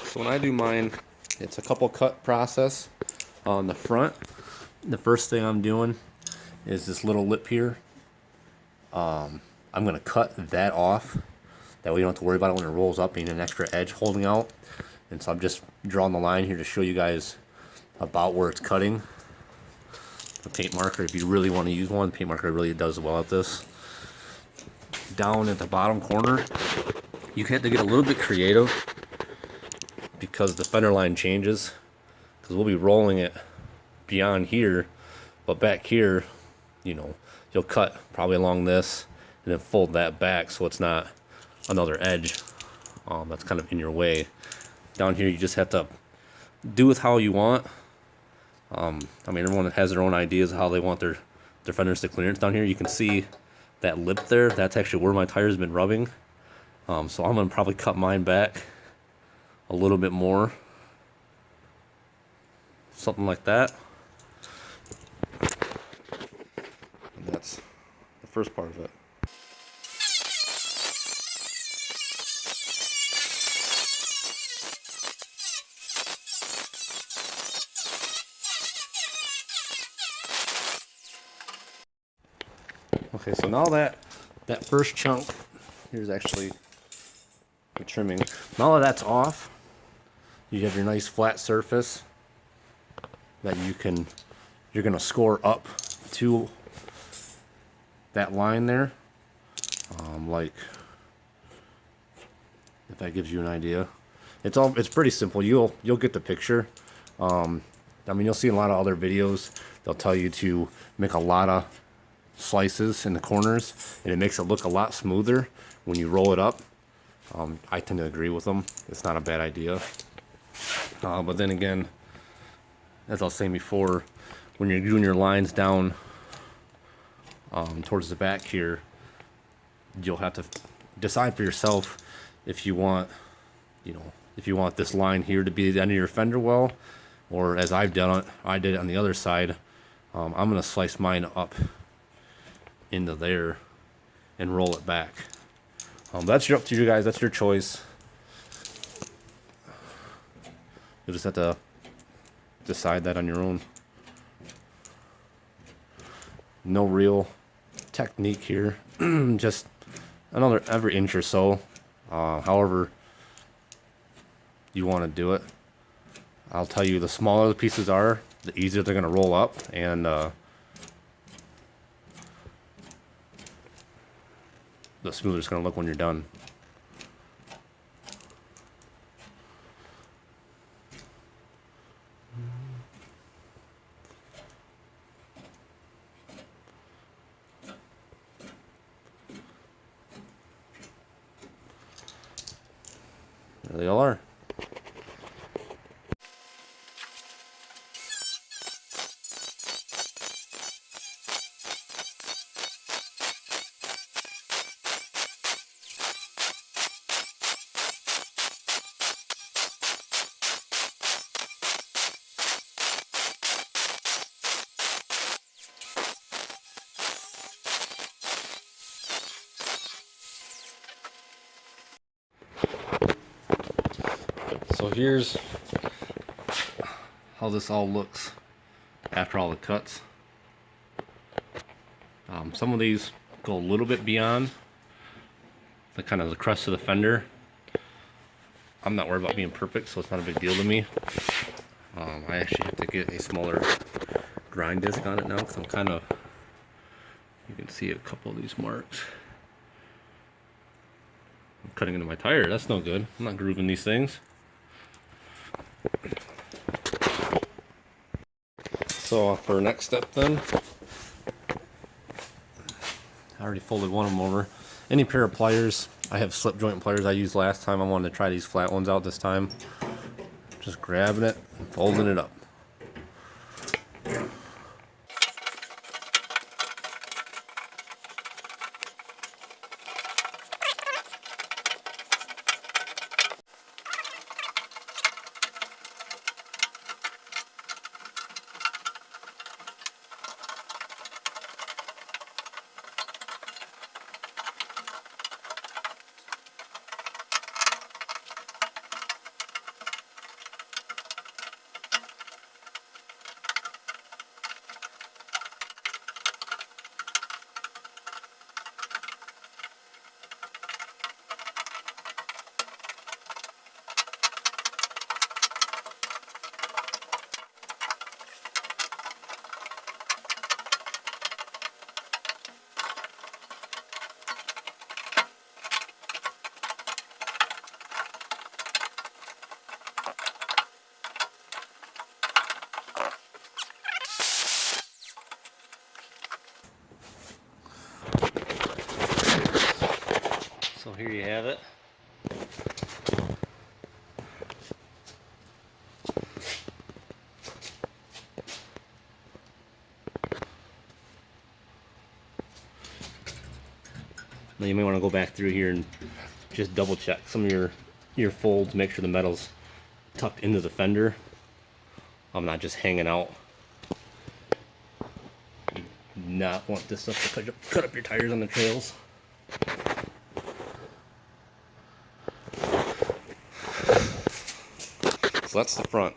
So when I do mine, it's a couple cut process on the front. The first thing I'm doing is this little lip here. I'm gonna cut that off. That way you don't have to worry about it when it rolls up, being an extra edge holding out. And so I'm just drawing the line here to show you guys about where it's cutting. The paint marker, if you really want to use one, the paint marker really does well at this. Down at the bottom corner, you have to get a little bit creative because the fender line changes. Because we'll be rolling it beyond here, but back here, you know, you'll cut probably along this and then fold that back so it's not another edge that's kind of in your way. Down here, you just have to do with how you want. I mean, everyone has their own ideas of how they want their fenders to clearance. Down here, you can see that lip there. That's actually where my tire's been rubbing. So I'm gonna probably cut mine back a little bit more, something like that. And that's the first part of it. Okay, so now that first chunk, here's actually the trimming. Now that that's off, you have your nice flat surface that you're gonna score up to that line there. Like, if that gives you an idea, it's pretty simple. You'll get the picture. I mean, you'll see in a lot of other videos they'll tell you to make a lot of slices in the corners, and it makes it look a lot smoother when you roll it up. I tend to agree with them. It's not a bad idea. But then again, as I was saying before, when you're doing your lines down towards the back here, you'll have to decide for yourself if you want, if you want this line here to be the end of your fender well, or as I did it on the other side. I'm gonna slice mine up into there and roll it back. That's up to you guys. That's your choice. You'll just have to decide that on your own. No real technique here. Just another every inch or so. However you want to do it. I'll tell you, the smaller the pieces are, the easier they're going to roll up, and the smoother it's going to look when you're done. There they all are. So here's how this all looks after all the cuts. Some of these go a little bit beyond the kind of the crest of the fender. I'm not worried about being perfect, so it's not a big deal to me. I actually have to get a smaller grind disc on it now, because I'm kind of, you can see a couple of these marks. I'm cutting into my tire. That's no good. I'm not grooving these things. So for our next step then, I already folded one of them over. Any pair of pliers, I have slip joint pliers I used last time. I wanted to try these flat ones out this time. Just grabbing it and folding it up. here you have it. Now you may want to go back through here and just double check some of your folds, make sure the metal's tucked into the fender. I'm not just hanging out. You do not want this stuff to cut up your tires on the trails. So that's the front.